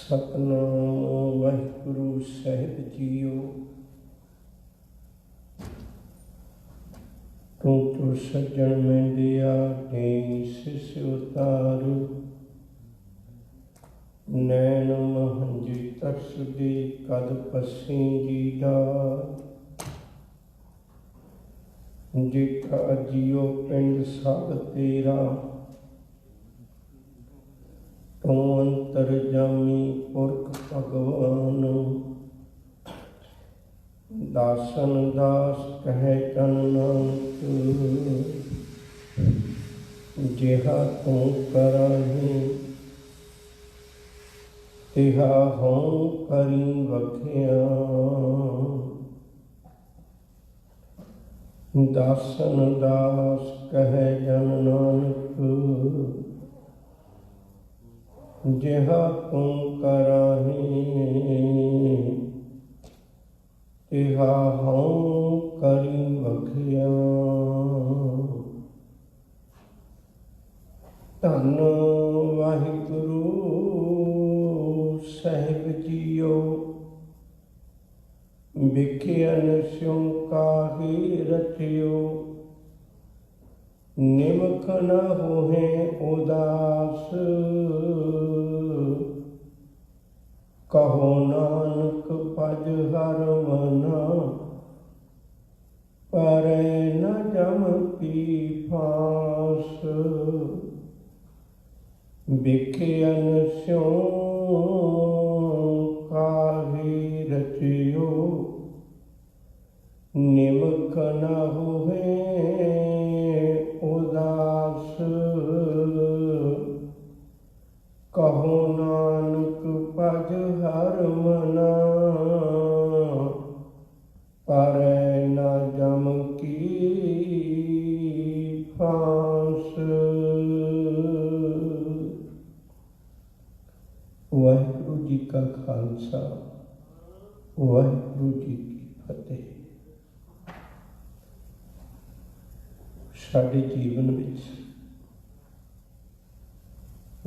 सतनाम वाहिगुरु साहिब जीओ। तू तो सज्जन में दिया टें सिस उतार, नैन महंजी तरस दे कद पसी जी डार। जिठा जियो पिंड सब तेरा, तू अंतर जामी पुरख भगवान। दासन दास कहे तन नानक, जिहा तू कराही तिहा हों करी वखिया। दासन दास कहे जन नानक, जिहा तू कराही तिहा हों करी वखिया। धन वाहिगुरु साहिब जीओ। विखियन स्यों काहे रचियो, निमख न होहे उदास। कहो नानक पज हर मना, परै न जम की फांस। विखियन स्यों काहे रचियो, निमख न होहे उदास। कहो नानक पज हर मना, परै न जम की फांस। वाहिगुरु जी का खालसा, वाहिगुरु जी की फतेह। साडे जीवन विच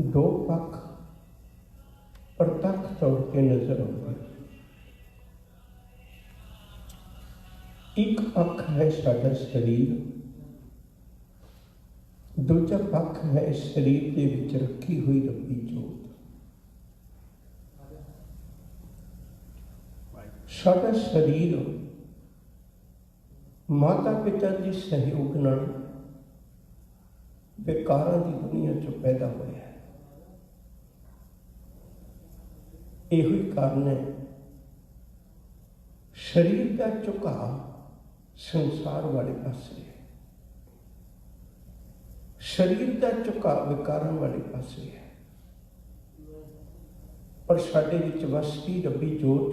दो पक्ष प्रतੱਖ तौर पर नजर आते। एक पक्ष है साडा शरीर, दूजा पक्ष है शरीर के विच रखी हुई रब्बी जोत। साडा शरीर माता पिता के सहयोग नाल विकारां की दुनिया चो पैदा होया है। यही कारण है शरीर का झुकाव संसार वाले पासे है, शरीर का झुकाव विकारां वाले पासे है। पर साडे विच वसदी रब्बी जोत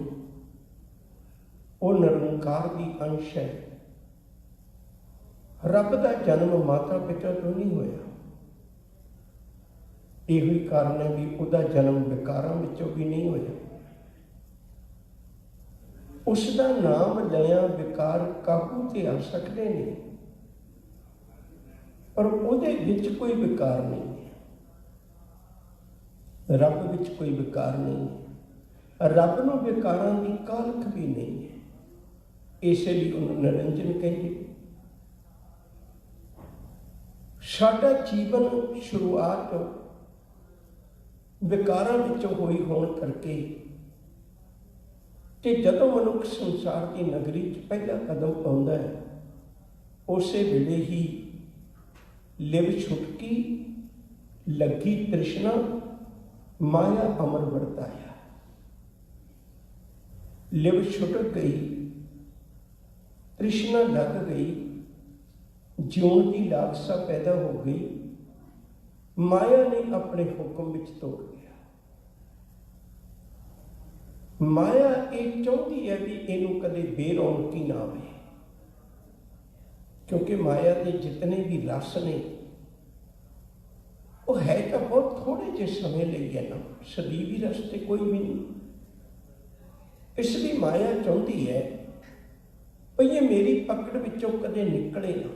वो निरंकार की अंश है। रब का जन्म माता पिता तो नहीं होया। यही कारण है भी उसका जन्म विकारां विचों भी नहीं होया। उसका नाम लिया विकार काबू ते आ सकते नहीं, पर उहदे विच कोई विकार नहीं है। रब विच कोई विकार नहीं है। रब नूं विकारां की कालख भी नहीं है, इसलिए उन्होंने निरंजन कहते। साडा जीवन शुरुआत विकारां विचों होई होण करके ते जदों मनुख संसार की नगरी च पहला कदम पाउंदा है, उसे वेले ही लिव छुटकी लगी तृष्णा, माया अमर वरताया। लिव छुटक गई, तृष्णा लग गई, जीवन की लालसा पैदा हो गई। माया ने अपने हुक्म विच तोड़ दिया। माया ये चाहती है भी इनू कदे बेरौनकी ना आए, क्योंकि माया के जितने भी रस ने वो है तो बहुत थोड़े जे समय लिए है ना, सदीवी रस्ते कोई भी नहीं। इसलिए माया चाहती है भाई ये मेरी पकड़ विचों कदे निकले ना,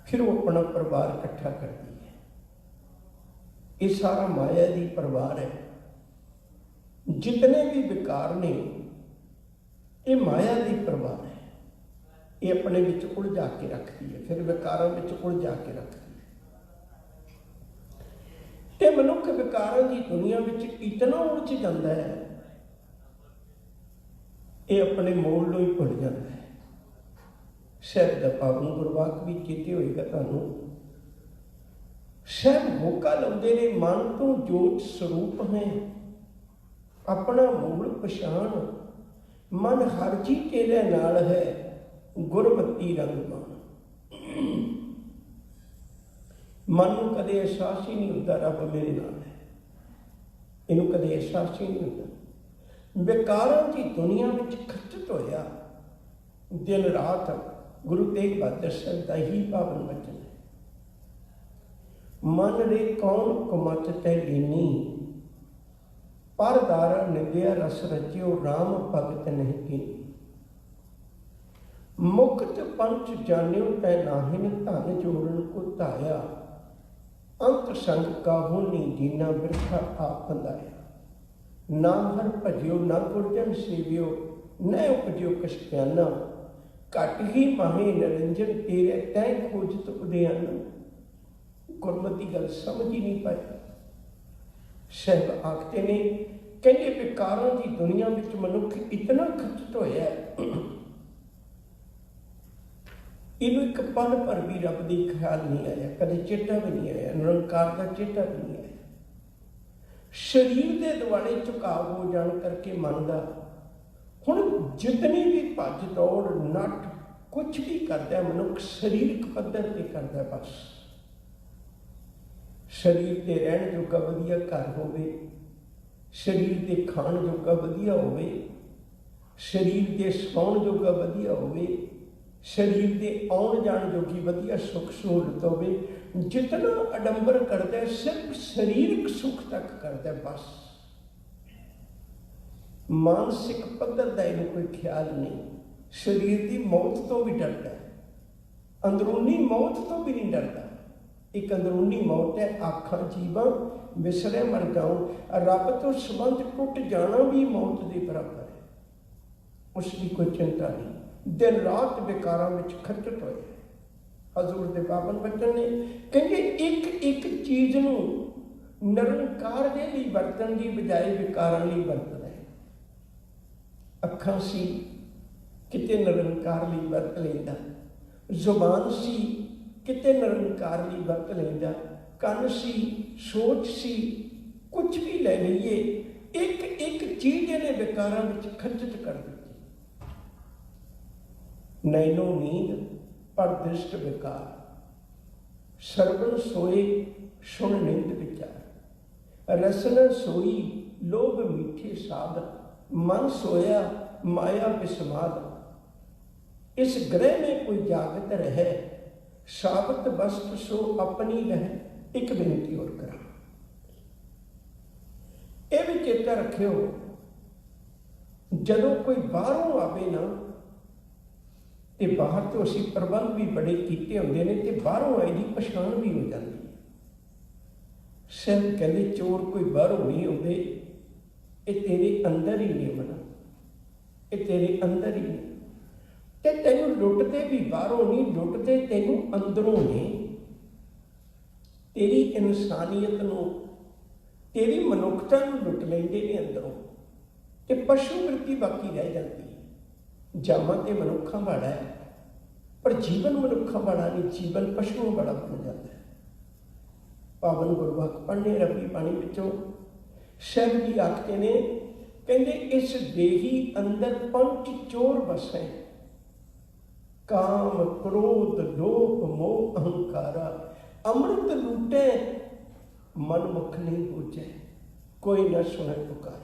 फिर वो अपना परिवार इकट्ठा करती है। ये सारा माया दी परवार है। जितने भी विकार ने ये माया दी परवार है। ये अपने विच उलझा के रखती है, फिर विकारों में उलझा के रखती है। ते मनुख विकारों की दुनिया में इतना उलझ जाता है, ये अपने मोल नूं ही भुल जाता है। शायद दा पावन गुरवाक भी चेते होएगा तुहानूं। शायद होका लाउंदे ने मन तो जोत स्वरूप है, अपना मूल पछाण, मन हर जी तेरे नाल है, गुरमती रंग मान। मन नूं कदे एहसास ही नहीं होता रब मेरे नाल है, इनू कदे एहसास ही नहीं होता। विकारां की दुनिया में खचित होया दिन रात गुरु तेग बहादुर साहब का ही पावन वचन है। मन रे कौन कुमत तै लीनी, पर दारा निंदिया रस रचियो, राम भगत नहीं कीनी। मुक्त पंच जान्यो तै नाहिन, धन जोड़न को धाया, अंत संग काहू नी दीना, बिरखा आप बंधाया। ना हर भजियो ना गुरजन सेवियो, न उपजियो कछ प्याना, घट ही माहे निरंजन तेरे, तै खोजत उदयाना। गुरमती गल समझ ही नहीं पाई। साहब आखते ने, कहते विकारों की दुनिया में मनुख इतना खचित होया, इनू एक पल पर भी रब दी ख्याल नहीं आया, कदे चेता भी नहीं आया, निरंकार का चेता भी नहीं आया। शरीर के दुआले झुकाव हो जान करके मन का हुण जितनी भी भज दौड़ नट कुछ भी करता है मनुख शरीरक पद्धर पर करता है। बस शरीर के रहन जोगा वधिया घर होवे, शरीर के खाण जोगा वधिया होवे, शरीर के सौण जोगा वधिया होवे, शरीर के आउण जाण जोगी वधिया सुख सहूलत होवे। जितना अडंबर करता है सिर्फ शरीरक सुख तक करता है। बस मानसिक पद्धर का इन्हें कोई ख्याल नहीं। शरीर की मौत तो भी डरता है, अंदरूनी मौत तो भी नहीं डरता। एक अंदरूनी मौत है, आखा जीवा विसरे मर जाऊं, रब तो संबंध टुट जाना भी मौत के बराबर है। उसकी कोई चिंता नहीं। दिन रात विकारां में खचत होए। हजूर दे पावन बचन ने कहते एक एक चीज़ नूं निरंकार दे लई वरतन की बजाय विकारां लई वरतना है। अखां सी किते निरंकार लई वरत लैंदा, जुबान सी किते निरंकार लई वरत लैंदा, कन सी सोच सी कुछ भी ले लईए, एक एक चीज़ ने विकारां विच खचित कर दी। नैनो नींद पर दृष्ट विकार, सरवण सोए सुन निंद विचार, रसन सोई लोभ मीठे साध, मन सोया माया विस्माद। इस ग्रह में कोई जागत रहे, साबत वस्त सो अपनी रह। एक बेनती और करा, यह भी चेता रखियो, जदों कोई बाहरों आवे ना ते बाहर तो असी प्रबंध भी बड़े कीते होंदे ने, ते बाहरों आए की पछाण भी हो जाती है। सिर्फ कहते चोर कोई बाहरों नहीं आते, ये तेरे अंदर ही ने बना, ये तेरे अंदर ही ने। ते तेनों लुटते भी बाहरों नहीं, लुटते तेनों अंदरों ने। तेरी इंसानियत नूं, तेरी मनुखता नूं लुट लेंदे ने अंदरों, ते पशु वृत्ति बाकी रह जाती है। जामा ते मनुखा वाला है, पर जीवन मनुखा वाला नहीं, जीवन पशुओं वाला बन जाता है। पावन गुरबख पढ़ने रबी पानी विचों शहर की आखते ने, कहते इस देही अंदर पंच चोर बसे, काम क्रोध लोभ मोह अहंकारा। अमृत लूटे मन मुख नहीं पूजे, कोई न सुने पुकारा।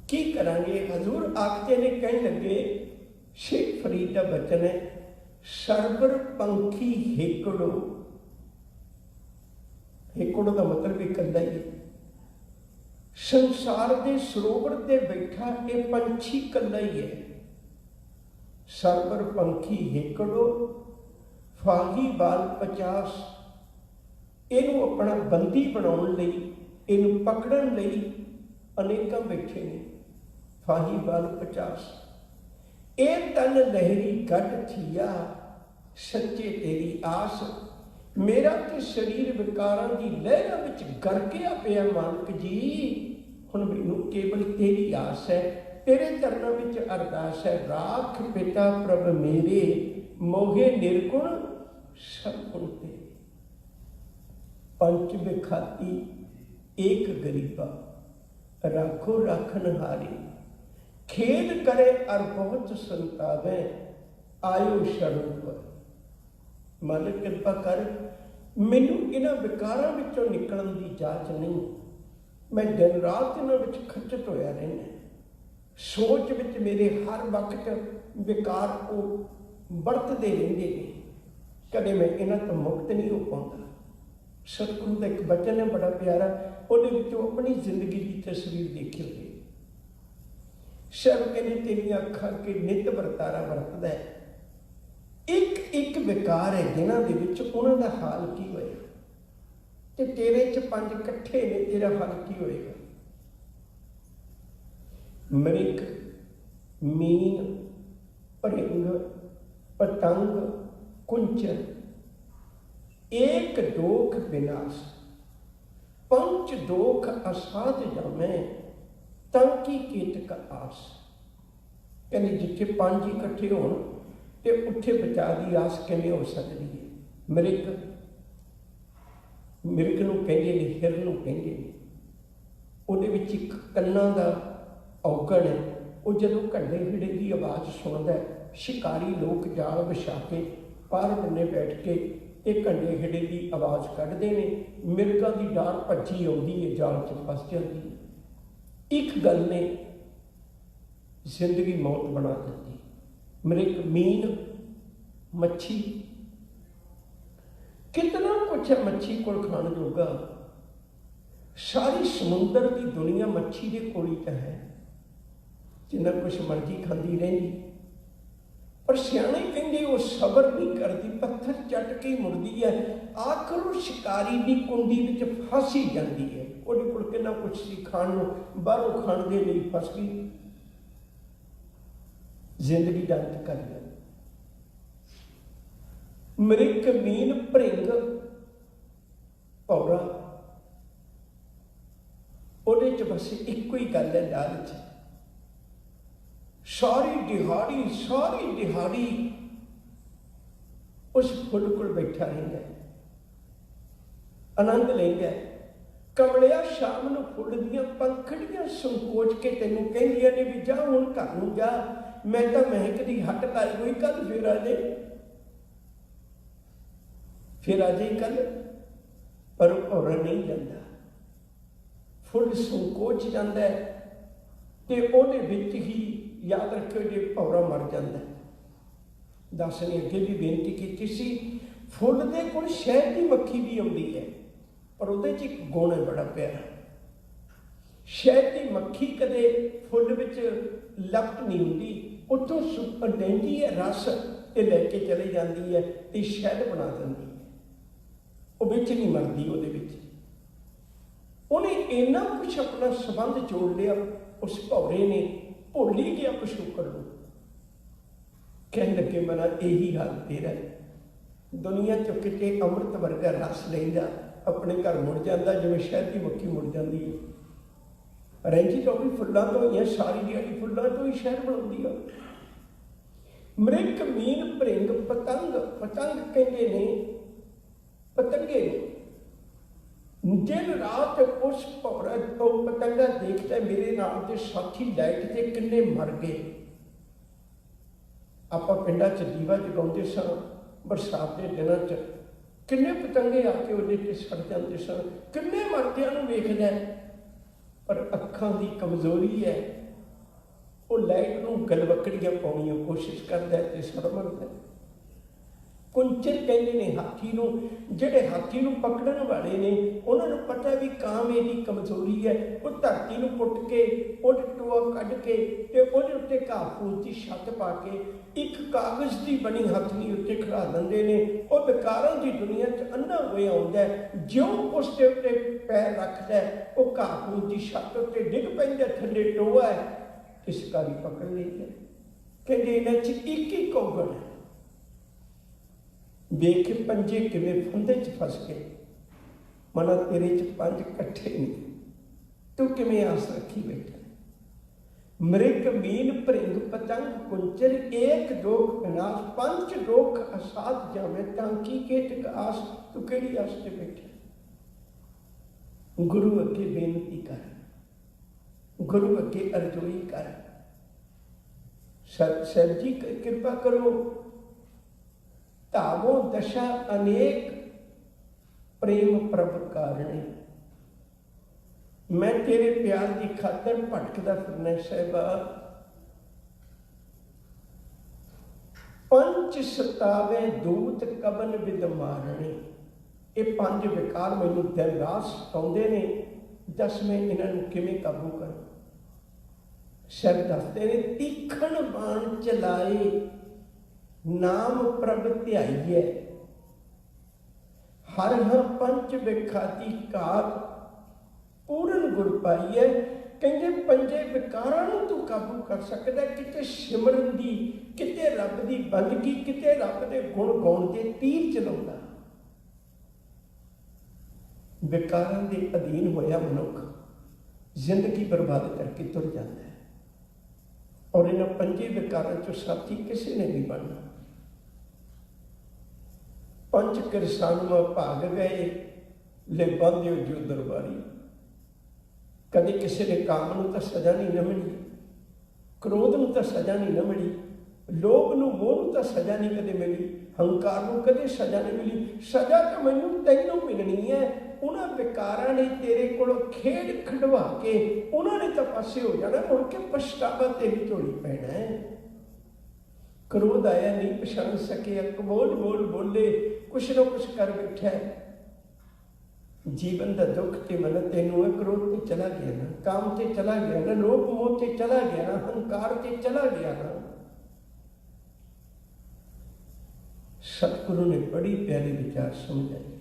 की करांगे? हजूर आखते ने, कहने लगे, शेख फरीद का बचन है, सरबर पंखी हेकड़ो। हेकड़ो का मतलब एक कंधा ही है। संसार के सरोवर ते बैठा ये पंछी कला ही है। सरबर पंखी हेकड़ो, फाही बाल 50, ਇਹਨੂੰ ਆਪਣਾ ਬੰਦੀ ਬਣਾਉਣ ਲਈ, ਇਹਨੂੰ ਪਕੜਨ ਲਈ ਅਨੇਕਾਂ ਬੈਠੇ ਨੇ। ਫਾਹੀ ਬਲ 50 ਇਹ ਤਨ ਲਹਿਰੀ ਗੱਡ ਥੀਆ, ਸੱਚੇ ਤੇਰੀ ਆਸ। ਮੇਰਾ ਤੇ ਸਰੀਰ ਵਿਕਾਰਾਂ ਦੀ ਲਹਿਰਾਂ ਵਿੱਚ ਗਰਕਿਆ ਪਿਆ ਮਾਲਕ ਜੀ। ਹੁਣ ਮੈਨੂੰ ਕੇਵਲ ਤੇਰੀ ਆਸ ਹੈ, ਤੇਰੇ ਚਰਨਾਂ ਵਿੱਚ ਅਰਦਾਸ ਹੈ। ਰਾਖ ਪਿਤਾ ਪ੍ਰਭ ਮੇਰੇ, ਮੋਗੇ ਨਿਰਗੁਣ ਸਗੁਣ ਤੇਰੇ। ਪੰਚ ਵਿਖਾਤੀ ਏਕ ਗਰੀਬਾ, ਰਾਖੋ ਰਾਖਨ ਹਾਰੀ। खेद करे और बहुत संतावे, आयो शरण पर। मालिक कृपा कर, मैनू इन्हां विकारां विचों निकलण दी जाच नहीं। मैं दिन रात इन्हां विच खचत होया रहना। सोच विच मेरे हर वक्त विकार वो वरतदे रहिंदे ने, कदे मैं इन्हां तो मुक्त नहीं हो पाउंदा। सतगुरु दा एक वचन है बड़ा प्यारा, उहदे विचों अपनी जिंदगी की तस्वीर देखी होई। शब कहने तेरिया अखा के नित वरतारा वरतदा है। एक एक विकार है जिन्हां दे विच उन्हां दा हाल की होएगा, ते तेरे च 5 इकट्ठे ने, तेरा हाल की होएगा। मृग, मीन, भरिंग, पतंग, कुंचन, एक दोख विनाश। पंच दोख असाध जामे, तंकी केतक आस। कहने जिथे 5 इकट्ठे होण ते उत्थे बचा दी आस किवें हो सकदी है। मृग, मिर्ग नूं कहिंदे ने, हिर नूं कहिंदे ने। उहदे विच इक कन्नां दा औगण है। वो जदों घंडे हिड़े की आवाज़ सुनदा है, शिकारी लोग जाल विछा के पार बन्ने बैठ के ये घंडे हिड़े की आवाज़ कढ़दे ने। मिर्गां दी डार भज्जी आउंदी है, जाल च फस जाती है। एक गल ने जिंदगी मौत बना दी। मृग, मीन, मच्छी, कितना कुछ है मच्छी को खाण जोगा। सारी समुंदर की दुनिया मच्छी के कोल ही तो है, जिन्ना कुछ मर्जी खाती रही। पर सियाणे कहंदे वो सबर नहीं करती, पत्थर चट के मुड़दी है। आखिर वो शिकारी की कुंडी विच फस ही जाती है। ਉਹਦੇ ਕੋਲ ਕਿੰਨਾ ਕੁਛ ਸੀ ਖਾਣ ਨੂੰ, ਬਾਹਰੋਂ ਖਾਣ ਦੇ ਲਈ ਫਸ ਗਈ, ਜ਼ਿੰਦਗੀ ਦਾ ਅੰਤ ਕਰ ਲਿਆ। ਮ੍ਰਿਗ, ਮੀਨ, ਭਰਿੰਗ, ਭੌਰਾ, ਉਹਦੇ ਚ ਬਸ ਇੱਕੋ ਹੀ ਗੱਲ ਹੈ ਲਾਲਚ। ਸਾਰੀ ਦਿਹਾੜੀ ਉਸ ਫੁੱਲ ਕੋਲ ਬੈਠਾ ਰਹਿੰਦਾ, ਆਨੰਦ ਲੈਂਦਾ। कमलिया शाम नूं फुल दियां पंखड़ियां संकोच के तेनों कहिंदियां ने भी जा हुण घर नूं जा, मैं तां महक दी हट लाई होई, कल फिर आ जाए, फिर आ जाए कल। पर भौरा नहीं जाता, फुल संकोच जाता है ते उहदे विच ही याद रखियो जे भौरा मर जाता है। दस ने अगे भी बेनती की सी, फुल दे कोल शहद दी मक्खी भी आउंदी है, पर उहदे च एक गुण है बड़ा प्यारा। शहद की मक्खी कदे फुल विच लपट नहीं हुंदी, उत्थों लैंदी है रस ते लैके चली जाती है ते शहद बना दिंदी है। वो विच नहीं मरदी, उहदे विच उन्हें इन्ना कुछ अपना संबंध जोड़ लिया। उस भौरे ने भुल ही गया पिछोकड़ नूं। कहण लगे मना यही हाल तेरा, दुनिया चो किते अमृत वर्गा रस लैंदा अपने घर मुड़ जाता, जिवें शहद की मक्खी मुड़ जाती है। रैंची तो भी फुलों तो ही है, सारी दिहाड़ी फुलों तो ही शहद बनाती है। मृग, मीन, भरिंग, पतंग, पतंग कहते ने पतंगे ने। दिन रात उस भौरा तो पतंगा देखता, मेरे नाल दे साथी लाइट से किन्ने मर गए। आपां पिंडां च दीवा जगाउंदे सन बरसात के दिनों च, किन्ने पतंगे आके उहदे सड़ जाते सन, किन्ने मरदियां नूं वेखदा। पर अखां की कमजोरी है, वो लाइट नूं गलवकड़ियां पाउणियां कोशिश करता है ते सड़ मरदा। कुंचर कहते हैं हाथी नूं। जिहड़े हाथी नूं पकड़न वाले ने उन्हां नूं पता भी काम इहदी कमजोरी है। वो धरती नूं पुट के उड टोआ कढ के ते उहदे उत्ते घाह फूस की छत पा के एक कागज़ की बनी हथनी उत्ते खड़ा दिंदे ने। वो विकारां की दुनिया च अन्ना होया आउंदा है। ज्यों उसके उत्ते पैर रखदा है वो घाह फूस की छत उत्ते डिग पैंदा, थल्ले टोआ है, ते शिकारी पकड़ लैंदा। कहंदे इन्हां च एक ही कौगड़ है। वेख पंजे किवें फंदे च फस गए, मना तेरे च पंज कट्ठे नहीं, तू किवें आस रखी बैठा। मृग मीन भृंग पतंग कुंचर एक दोख विनाश, पंच दोख असाध जावे तांकी केतक आस, तू केड़ी आस ते बैठा। गुरु अगे बेनती कर, गुरु अगे अरजोई कर, सर जी कृपा करो। तावो दशा अनेक प्रेम प्रभ कारणे, मैं तेरे प्यार की खातर भटकदा फिरना साहिबा। पंच सतावे दूत कबन विद मारणे, ये पांच विकार मैनू दिन रात सताउंदे ने, दस मैं इन्हां नूं किवें काबू करूं। सिर दसदे ने तीखण बाण चलाए, नाम प्रभ ध्याईए, हर हर पंच विखाती घात पूर्ण गुर पाईए। कहते पंजे विकारां नूं तू काबू कर सकदा, किते सिमरन दी, किते रब दी बंदगी, किते रब दे गुण गाउण दे तीर चलाउंदा। विकारां दे अधीन होया मनुख जिंदगी बर्बाद करके तुर जाता है। और इन्हां पंजे विकारां चों साथी किसी ने नहीं बनना। पंच किरसान में भाग गए ले बांधे जो दरबारी, कभी किसी ने काम नूं तां सज़ा नहीं न मिली, क्रोध नूं तां सज़ा नहीं न मिली, लोभ नूं मोह नूं तां सज़ा नहीं कदे मिली, हंकार नूं कदे सज़ा नहीं मिली। सज़ा तां मैनूं तैनूं मिलनी है। उन्हां विकारां ने तेरे कोलों खेड खिडवा के उन्हां ने तां पासे हो जाना, मुड़ के पछतावा तेरी झोली पैना है। क्रोध आया नहीं पछाण सके, बोल बोल बोले, कुछ न कुछ कर बैठा है। जीवन का दुख ते मन तेनों है, क्रोध ते चला गया ना, काम ते चला गया ना, लोभ मोह ते चला गया ना, हंकार ते चला गया ना। सतगुरु ने बड़ी प्यारी विचार समझाई है।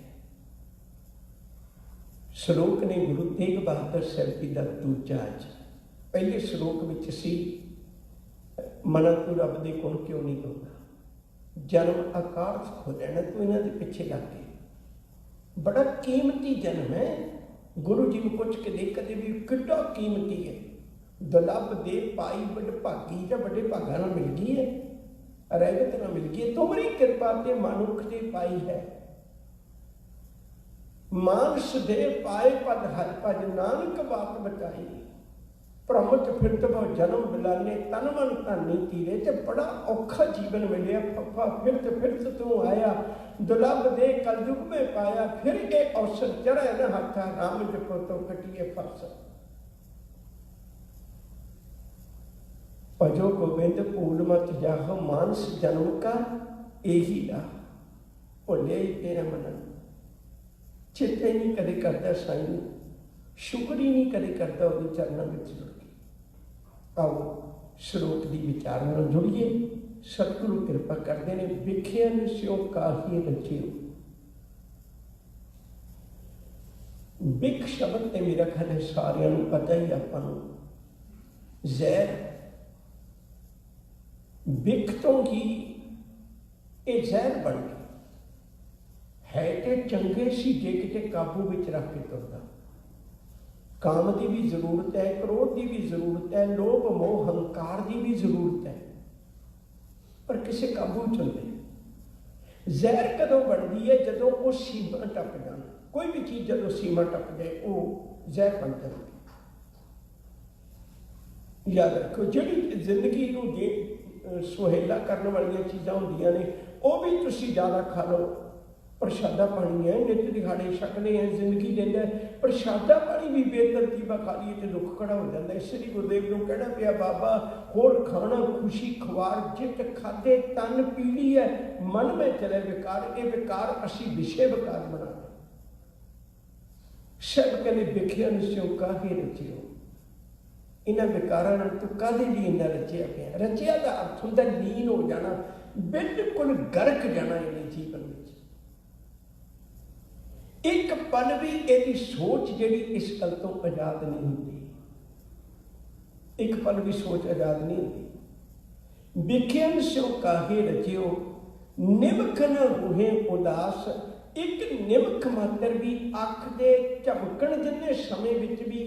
श्लोक ने गुरु तेग बहादुर साहब जी का दूजा अज पहले श्लोक में सी, मना तू रब दे गुण क्यों नहीं गाउंदा, जन्म आकार खो लेना तू इन्हां दे पिछे लग के। बड़ा कीमती जन्म है। गुरु जी को पुछ के देख कदे भी कितना कीमती है। दुलभ दे पाई बड़ भागी, तो बड़े भागा नाल मिल गई है, रहमत नाल मिल गई है। तुमरी कृपा ते मनुख दे पाई है, मानस दे पाए पद हर भज, नानक बात बचाई। प्रमुख फिरत बहु जन्म बिलाने, तन मन धानी तीरे, ते बड़ा औखा जीवन मिले। फफा फिरत फिरत तू आया, दुलभ दे कलयुग में पाया, फिर के अवसर चढ़े न हाथा, राम जपो तो कटिए फरस। भजो गोविंद भूल मत जाहो, मानस जन्म का यही राह, भुले तेरा मन। चेते नहीं कदे करता साईं, शुक्र ही नहीं कदे करता उहदे चरणों में जुड़ के। आओ श्लोक की विचार नाल जुड़िए। सतगुरु कृपा करते हैं। विखिया निस्यो काही रचियो। विख शब्द ते मेरा ख्याल है सारिਆਂ ਨੂੰ पता ही ਆਪਾਂ ਨੂੰ। ਜ਼ਹਿਰ विख तो ही ये ਜ਼ਹਿਰ बन गई है। तो चंगे सी जे किते काबू विच रख के तुरदा। काम की भी जरूरत है, क्रोध की भी जरूरत है, लोभ मोह हंकार की भी जरूरत है, पर किसी काबू च नहीं। ਜ਼ਹਿਰ कदों बनती है जदों वो सीमा टप जाए। कोई भी चीज़ जदों सीमा टप जाए वो ਜ਼ਹਿਰ बन जाती। याद रखो जिहड़ी जिंदगी नूं सुहेला करने वाली चीज़ां होंदियां ने, वो भी तुसीं ज़्यादा खा लो प्रशादा पानी है, नित दिहाड़े छकने हैं, जिंदगी देता है। प्रशादा पानी भी बेतरतीबा खा लीए तो दुख खड़ा हो जाता है। इसलिए गुरुदेव को कहना पिया, बाबा होर खाना खुशी खुआर, जित खादे तन पीली है, मन में चले विकार। ये विकार असी विषय विकार बना दें। सब कहते विख्या निस्यों काहे रचियो, इन्होंने विकारां नाल तू काहदे लई इन्ना रचिया पिया। रचिया का अर्थ हुंदा लीन हो जाना, बिल्कुल गरक जाना इन्हें जीवन में। एक पल भी यदि सोच जिहड़ी इस गल तो आजाद नहीं होती, एक पल भी सोच आजाद नहीं होती। विख्यन स्यों काहे रचियो, निमख न होए उदास। एक निमख मात्र भी अख दे झपकण जिन्ने समय विच भी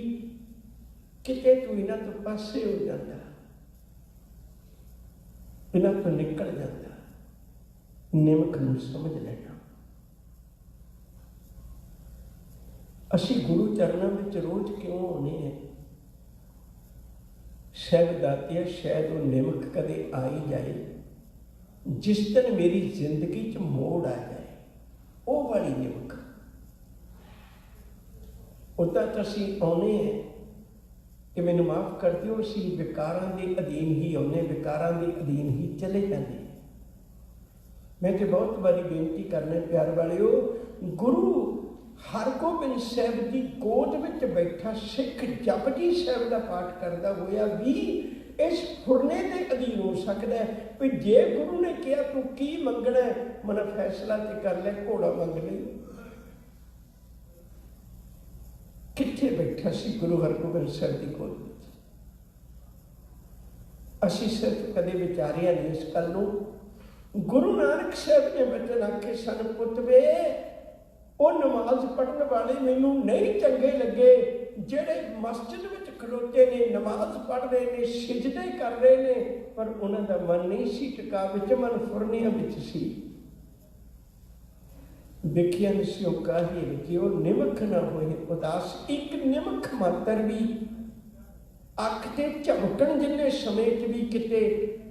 किते तू इन्हां तो पासे हो जाता, इन्हां तो निकल जाता। निमख नूं समझ लेना। असी गुरु चरणों में रोज क्यों आने हैं? शायद दातिया, शायद वो निमक कदे आ ही जाए जिस दिन मेरी जिंदगी च मोड़ आ जाए, वो वाली निमक। उदा तो असी आने हैं कि मैनू माफ कर दिओ, असी विकारां दे अधीन ही आने, विकारां दे अधीन ही चले जाते। मैं तो बहुत बारी बेनती करना प्यार वालिओ, गुरु हरगोबिंद साहब की गोद में बैठा सिख जपजी साहब का पाठ करता हुआ भी इस फुरने के अधीन हो सकता है। भी जे गुरु ने कहा तू की मंगना है, मना फैसला तो कर ले, घोड़ा मंग ले। किथे बैठा सी गुरु हरगोबिंद साहब की गोद में? असी सिर्फ कदे विचारिया नहीं इस गल नूं। गुरु नानक साहब ने बचन आखे सन, पुत वे वो नमाज पढ़ने वाले मैनू नहीं चंगे लगे जेड़े मस्जिद में खलोते ने, नमाज पढ़ रहे ने, सिजदे कर रहे ने, पर उन्होंने मन नहीं सी टिका, विच मन फुरनिया विच सी। विख्या निस्यों काहे रचियो, निमख न होए उदास। एक निमख मात्र भी अख ते झपकण जिन्ने समय च भी किते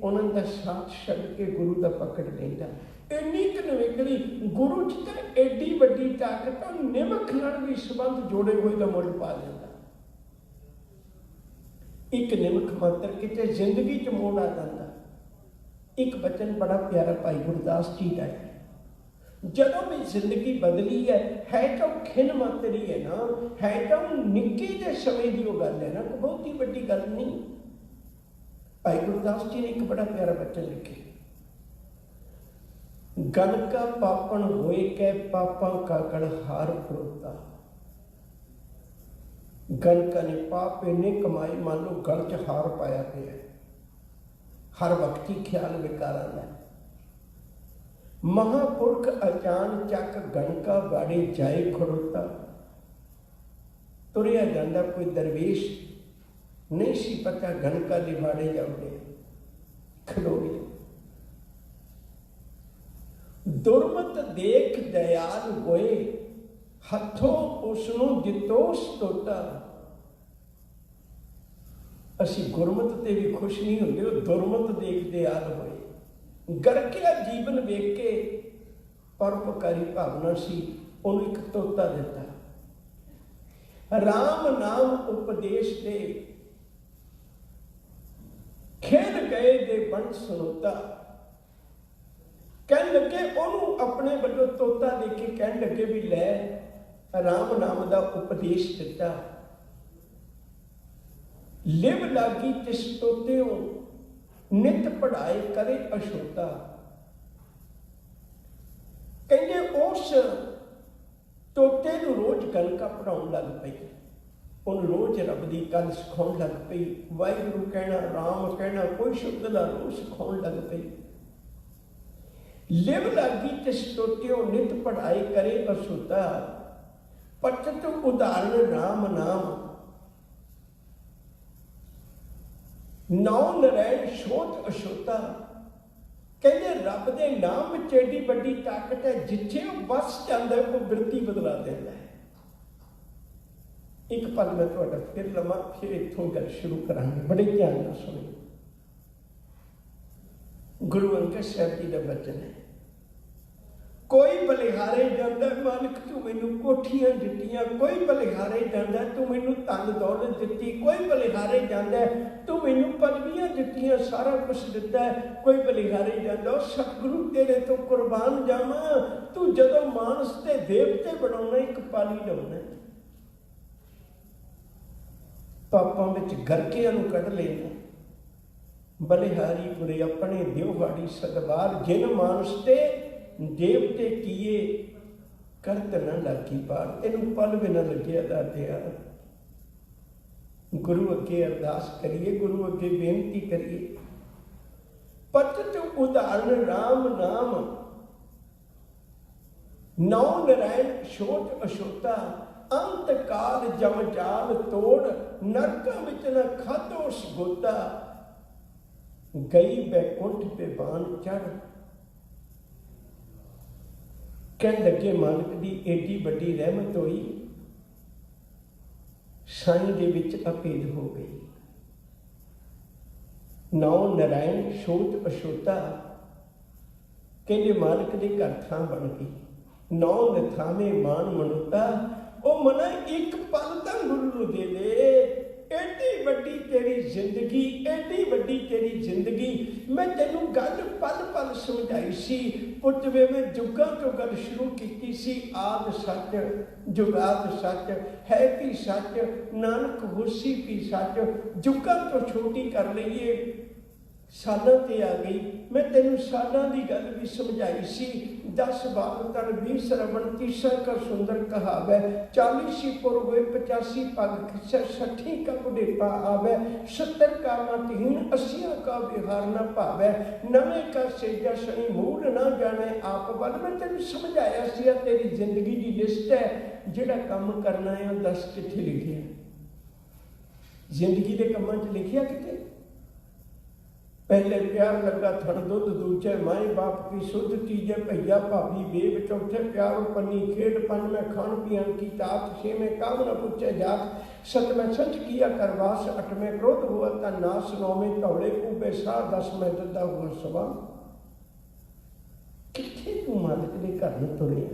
उन्हों का साथ छड्ड के गुरु का पकड़ लेंदा। इन्नी क निवेकली गुरु च तो एडी वड्डी ताकत, निमख नाल भी संबंध जोड़े हुए का मुल पा लेंदा। एक निमख मात्र किते जिंदगी च मोड़ आ जाता। एक बचन बड़ा प्यारा भाई गुरदास जी का है, जदों भी जिंदगी बदली है तो खिन मात्र ही है ना, है तो निक्के जे समय की वो गल है ना, कोई बहुत ही वड्डी गल नहीं। भाई गुरदास जी ने एक बड़ा प्यारा बचन लिखे, गणका पापन होए कै पापा का हार परोता। गणका ने पाप इन्ने कमाए, मान लो गल च हार पाया पिया, हर वक्त ही ख्याल विकारा लै। महापुरख अचान चक गणका वाड़े जाए खड़ोता। तुरिया जांदा कोई दरवेश नहीं सी पता गणका दे वाड़े जाऊंगे, खड़ो गए। दुर्मत देख दयाल होए, हथों उसनों दितोस टोटा। असी गुरमत ते भी खुश नहीं होंगे, दुर्मत देख दयाल होए। गरकिया जीवन वेख के परोपकारी भावना सी, उन्हें एक तोता दिता। राम नाम उपदेश दे खेल गए दे बंड सुनोता। कह लगे ओनू अपने वालों तोता दे के कह लगे भी लै राम नाम का उपदेश दिता। लिव लागी तिस तोते नित पढ़ाए करे अछोता। कहते उस तोते नूं रोज गणका पढ़ाउण लग पई, उन रोज रब की गल सिखाउण लग पई। वाहिगुरू कहना, राम कहना, कोई शब्द का रोज सिखाउण लग पई। लिव लागी तिस तोत्यो नित पढ़ाई करे अछूता। पठत उदाहरण राम नाम, नौ नरैण शोध अछूता। कहते रब के नाम में एडी बड़ी ताकत है, जिथे वो बस जाता है वो बिरती बदला देता है। एक पल मैं तुहाडा फिर लवा, फिर इत्थों गल शुरू करांगे, बड़े ध्यान नाल सुणो। गुरु अंगद साहब जी का वचन है, कोई बलिहारी ਬਲਿਹਾਰੇ ਜਾਂਦਾ ਮਾਲਕ ਤੂੰ ਮੈਨੂੰ ਕੋਠੀਆਂ ਦਿੱਤੀਆਂ, ਕੋਈ ਬਲਿਹਾਰੇ ਜਾਂਦਾ ਤੂੰ ਮੈਨੂੰ ਧਨ ਦੌਲਤ ਦਿੱਤੀ, ਕੋਈ ਬਲਿਹਾਰੇ ਜਾਂਦਾ ਤੂੰ ਮੈਨੂੰ ਪਦਵੀਆਂ ਦਿੱਤੀਆਂ, ਸਾਰਾ ਕੁਝ ਦਿੱਤਾ, ਕੋਈ ਬਲਿਹਾਰੇ ਜਾਂਦਾ ਸਤਿਗੁਰੂ ਤੇਰੇ ਤੋਂ ਕੁਰਬਾਨ ਜਾਵਾਂ, ਤੂੰ ਜਦੋਂ ਮਾਨਸ ਤੇ ਦੇਵਤੇ ਬਣਾਉਣਾ ਇੱਕ ਪਾਲੀ ਲਾਉਣਾ, ਪਾਪਾਂ ਵਿੱਚ ਗਰਕਿਆਂ ਨੂੰ ਕੱਢ ਲੈਣਾ। ਬਲਿਹਾਰੀ ਪੁਰੇ ਆਪਣੇ ਦਿਉਹਾੜੀ ਸਦਵਾਰ, ਜਿਨ ਮਾਨਸ ਤੇ ਦੇਵਤੇ ਕੀਏ ਕਰਤ ਨਾ ਲਾਗੀ ਪਾਰ। ਤੈਨੂੰ ਪਲ ਵੀ ਨਾ ਲੱਗਿਆ ਦਾਤਿਆ। ਗੁਰੂ ਅੱਗੇ ਅਰਦਾਸ ਕਰੀਏ, ਗੁਰੂ ਅੱਗੇ ਬੇਨਤੀ ਕਰੀਏ। ਪਤਿਤ ਉਦਾਹਰਨ ਰਾਮ ਨਾਮ, ਨੌ ਨਰਾਇਣ ਛੋਟ ਅਛੋਤਾ, ਅੰਤ ਕਾਲ ਜਮਜਾਲ ਤੋੜ, ਨਰਕਾਂ ਵਿੱਚ ਨਾ ਖਾਧੋ ਸਗੋਤਾ, ਗਈ ਬੈਕੁੰਠ ਤੇ ਬਾਣ ਚੜ। ਕਹਿਣ ਲੱਗੇ ਮਾਲਕ ਦੀ ਏਡੀ ਵੱਡੀ ਰਹਿਮਤ ਹੋਈ, ਸਾਈਂ ਦੇ ਵਿੱਚ ਅਭੇਦ ਹੋ ਗਈ। ਨੌ ਨਰਾਇਣ ਛੋਟ ਅਛੋਤਾ, ਕਹਿੰਦੇ ਮਾਲਕ ਦੇ ਘਰ ਥਾਂ ਬਣ ਗਈ। ਨੌ ਨਥਾਵੇਂ ਮਾਨ ਮਨੁਤਾ, ਉਹ ਮਨਾ ਇੱਕ ਪਲ ਤਾਂ ਗੁਰੂ ਨੂੰ ਦੇ ਦੇ। ਐਡੀ ਵੱਡੀ ਤੇਰੀ ਜ਼ਿੰਦਗੀ, ਐਡੀ ਵੱਡੀ ਤੇਰੀ ਜ਼ਿੰਦਗੀ, ਮੈਂ ਤੈਨੂੰ ਗੱਲ ਪਲ ਪਲ ਸਮਝਾਈ ਸੀ। ਪੁੱਤਵੇ ਮੈਂ ਜੁਗਾਂ ਤੋਂ ਗੱਲ ਸ਼ੁਰੂ ਕੀਤੀ ਸੀ। ਆਦ ਸੱਚ ਜੁਗਾਦ ਸੱਚ, ਹੈ ਵੀ ਸੱਚ ਨਾਨਕ ਹੋਸੀ ਵੀ ਸੱਚ। ਜੁਗਾਂ ਤੋਂ ਛੋਟੀ ਕਰ ਲਈਏ, ਸਾਲਾਂ ਤੇ ਆ ਗਈ। ਮੈਂ ਤੈਨੂੰ ਸਾਲਾਂ ਦੀ ਗੱਲ ਵੀ ਸਮਝਾਈ ਸੀ। 10 ਬਾਰ ਤਨ 20 ਸ਼ਰਵਣ, 30 ਕਾ ਸੁੰਦਰ ਕਹਾਵੈ, 40 ਪੁਰ ਹੋਏ 85 ਪਗ ਖਿੱਚੈ, 60 ਕਾ ਬੁਢੇਪਾ ਆਵੈ, 70 ਕਾ ਮਤਹੀਨ, 80 ਕਾ ਵਿਹਾਰ ਨਾ ਭਾਵੈ, 90 ਕਾ ਸੇਜਾ ਸ਼ਨੀ ਮੂਡ ਨਾ ਜਾਣੇ ਆਪ ਵੱਲ। ਮੈਂ ਤੈਨੂੰ ਸਮਝਾਇਆ ਸੀ। ਤੇਰੀ ਜ਼ਿੰਦਗੀ ਦੀ ਲਿਸਟ ਹੈ, ਜਿਹੜਾ ਕੰਮ ਕਰਨਾ ਹੈ ਉਹ ਦੱਸ ਕਿੱਥੇ ਲਿਖਿਆ? ਜ਼ਿੰਦਗੀ ਦੇ ਕੰਮਾਂ 'ਚ ਲਿਖਿਆ ਕਿਤੇ? ਪਹਿਲੇ ਪਿਆਰ ਲੱਗਾ ਥਣ ਦੁੱਧ, ਦੂਜੇ ਮਾਏ ਬਾਪ ਕੀ ਸੁਧ, ਤੀਜੇ ਭਈਆ ਭਾਬੀ ਬੇਬ, ਚੌਥੇ ਪਿਆਰ ਪੰਨੀ ਖੇਡ, ਪੰਜਵੇਂ ਖਾਣ ਪੀਣ ਕੀ ਤਾਪ, ਛੇਵੇਂ ਕਾਮ न ਪੁੱਛੇ ਜਾਤ, सतवें सच किया करवास, 8वें क्रोध हुआ ता नाश, 9वें धौले कूबे साह, 10वें दद्दा हुआ सवा। किथे तू मालिक दे घर नूं तुरिया?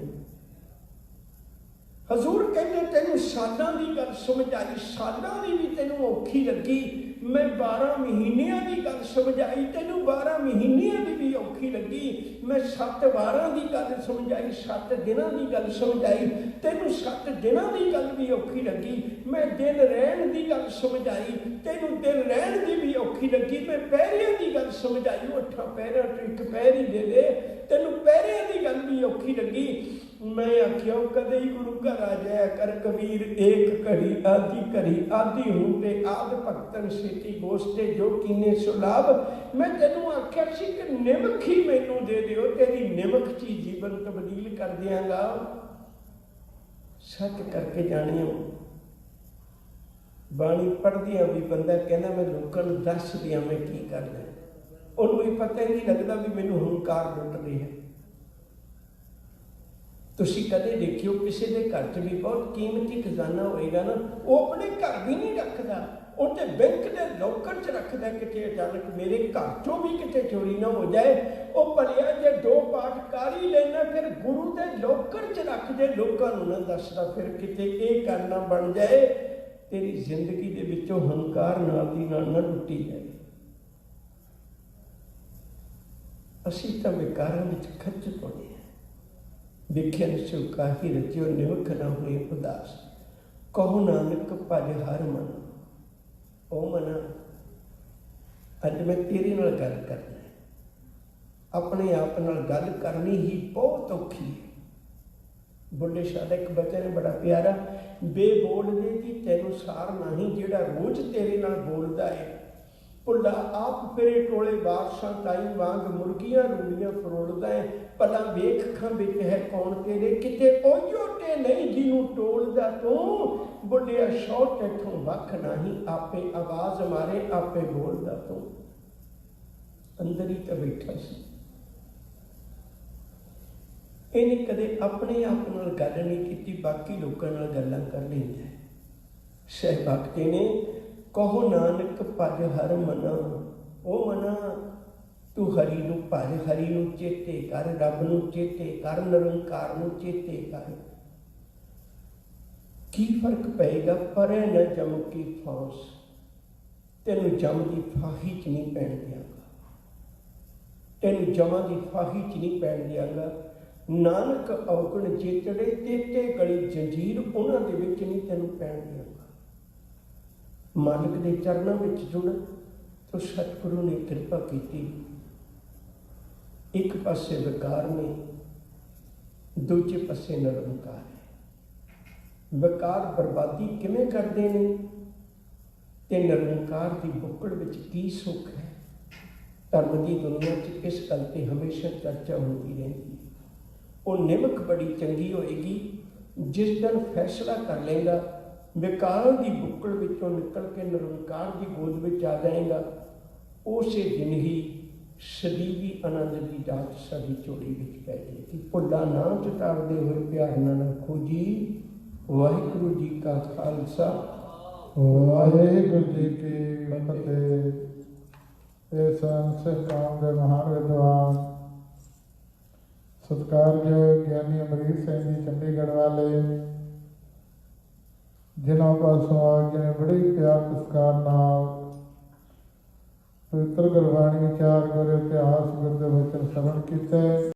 हजूर कहते तेनू सालां दी गल समझाई, सालां दी भी तेनू औखी लगी। मैं 12 महीनियां की गल समझाई, तेनू 12 महीनियां की भी औखी लगी। मैं 7 वारां की गल समझाई, 7 दिनां की गल समझाई, तेनू 7 दिनां की गल भी औखी लगी। मैं दिन रहन की गल समझाई, तेनू दिन रहन की भी औखी लगी। मैं पैरियां की गल समझाई, 8 पैरियां तो एक पैर ही दे दे, तेनू पैरियां की गल भी औखी लगी। मैं आख्या कदे ही गुरु घर आ जाया कर कबीर, एक घड़ी आधी घड़ी आधी हूं ते आद भगतन सेती गोस्ते, जो कीने सुलाभ। मैं तेनू आख्या सी कि निमक ही मैनू दे दिओ, तेरी निमक ची जीवन तब्दील कर दियांगा। सच करके जानियो, बाणी पढ़दियां भी बंदा कहना मैं लोकां नूं दस दियां मैं की करना, उन्होंने भी पता ही नहीं लगता भी मैनू हंकार लुट रही है। तुसी कदे देखियो किसी के घर च भी बहुत कीमती खजाना होएगा ना, वो अपने घर भी नहीं रखता, वो तो बैंक के लॉकर च रखता। किते अचानक मेरे घर चों भी किते चोरी ना हो जाए, वो भलिया जे 2 पाठ कर ही लेना, फिर गुरु के लॉकर च रख दे, लोगों नूं ना दसदा, फिर किते ये करना बन जाए तेरी जिंदगी दे विचों हंकार नाल दी नाल ना लुटी जाए। असीं तां विकारां विच खच पाउंदे हां। विख्या सुकाही रचियो निमख न हुए उदास, कहो नानक भज हर मन। ओ मना, अज मैं तेरे नाल गल करना है, अपने आप नाल गल करनी ही बहुत औखी है। बुढ़े शाह दा एक बचन है बड़ा प्यारा, बे बोल दे कि तैनू सार नहीं, जेड़ा रोज तेरे नाल बोलदा है। भुला आप फिरे टोले बादशाह ताई वांग, मुर्गियां रूड़ियां फरोलदा है। भला वेख खां विच है कौन तेरे, किते ओयो ते नहीं जिनू टोलदा तू। बुढ़िया शौ तैथों वख नहीं, आपे आवाज मारे आपे बोलदा तू। अंदर ही तो बैठा सी, इन्हें कदे अपने आप नाल गल नहीं की, बाकी लोगों नाल गल्लां कर लैंदा है। सहभक्ति ने कहो नानक भज हर मना। ओ मना, ਤੂੰ ਹਰੀ ਨੂੰ ਭਜ, ਹਰੀ ਨੂੰ ਚੇਤੇ ਕਰ, ਰੱਬ ਨੂੰ ਚੇਤੇ ਕਰ, ਨਿਰੰਕਾਰ ਨੂੰ ਚੇਤੇ ਕਰ। ਕੀ ਫਰਕ ਪਏਗਾ? ਪਰੇ ਨਾ ਜਮ ਕੀ ਫਾਂਸ, ਤੈਨੂੰ ਜਮ ਦੀ ਫਾਹੀ ਚ ਨਹੀਂ ਪੈਣ ਦਿਆਂਗਾ, ਤੈਨੂੰ ਜਮਾਂ ਦੀ ਫਾਹੀ ਚ ਨਹੀਂ ਪੈਣ ਦਿਆਂਗਾ। ਨਾਨਕ ਔਗਣ ਚੇਤੜੇ ਤੇਤੇ ਗਲੀ ਜੰਜੀਰ, ਉਹਨਾਂ ਦੇ ਵਿੱਚ ਨਹੀਂ ਤੈਨੂੰ ਪੈਣ ਦਿਆਂਗਾ। ਮਾਲਕ ਦੇ ਚਰਨਾਂ ਵਿੱਚ ਜੁੜ ਤੋ ਸਤਿਗੁਰੂ ਨੇ ਕਿਰਪਾ ਕੀਤੀ। ਇੱਕ ਪਾਸੇ ਵਿਕਾਰ ਨੇ, ਦੂਜੇ ਪਾਸੇ ਨਿਰੰਕਾਰ ਹੈ। ਵਿਕਾਰ ਬਰਬਾਦੀ ਕਿਵੇਂ ਕਰਦੇ ਨੇ ਤੇ ਨਿਰੰਕਾਰ ਦੀ ਬੁੱਕੜ ਵਿੱਚ ਕੀ ਸੁੱਖ ਹੈ? ਧਰਮ ਦੀ ਦੁਨੀਆ 'ਚ ਇਸ ਗੱਲ ਤੇ ਹਮੇਸ਼ਾ ਚਰਚਾ ਹੁੰਦੀ ਰਹਿੰਦੀ ਹੈ। ਉਹ ਨਿਮਕ ਬੜੀ ਚੰਗੀ ਹੋਏਗੀ ਜਿਸ ਦਿਨ ਫੈਸਲਾ ਕਰ ਲਏਗਾ, ਵਿਕਾਰ ਦੀ ਬੁੱਕੜ ਵਿੱਚੋਂ ਨਿਕਲ ਕੇ ਨਿਰੰਕਾਰ ਦੀ ਗੋਦ ਵਿੱਚ ਆ ਜਾਏਗਾ। ਉਸੇ ਦਿਨ ਹੀ ਸਦੀਵੀ ਆਨੰਦ ਦੀ ਦਾਤ ਸਾਡੀ ਝੋਲੀ ਵਿੱਚ ਪੈ ਜਾਏਗੀ। ਭੁੱਲਾ ਨਾ ਚੁਤਾਰਦੇ ਹੋਏ ਪਿਆਰ ਨਾਲ ਰੱਖੋ ਜੀ। ਵਾਹਿਗੁਰੂ ਜੀ ਕਾ ਖਾਲਸਾ, ਵਾਹਿਗੁਰੂ ਜੀ ਕੀ ਫਤਿਹ। ਇਹ ਸੰਤ ਕਾਮ ਦੇ ਮਹਾਨ ਵਿਦਵਾਨ ਸਤਿਕਾਰਯੋਗ ਗਿਆਨੀ ਅਮਰੀਕ ਸਿੰਘ ਜੀ ਚੰਡੀਗੜ੍ਹ ਵਾਲੇ, ਜਿਨ੍ਹਾਂ ਪਾਸੋਂ ਆਪ ਜੀ ਨੇ ਬੜੇ ਪਿਆਰ ਸਤਿਕਾਰ ਨਾਲ ਪਵਿੱਤਰ ਗੁਰਬਾਣੀ ਵਿਚਾਰ ਗੁਰ ਇਤਿਹਾਸ ਗੁਰ ਦੇ ਵਚਨ ਸਰਵਣ ਕੀਤੇ।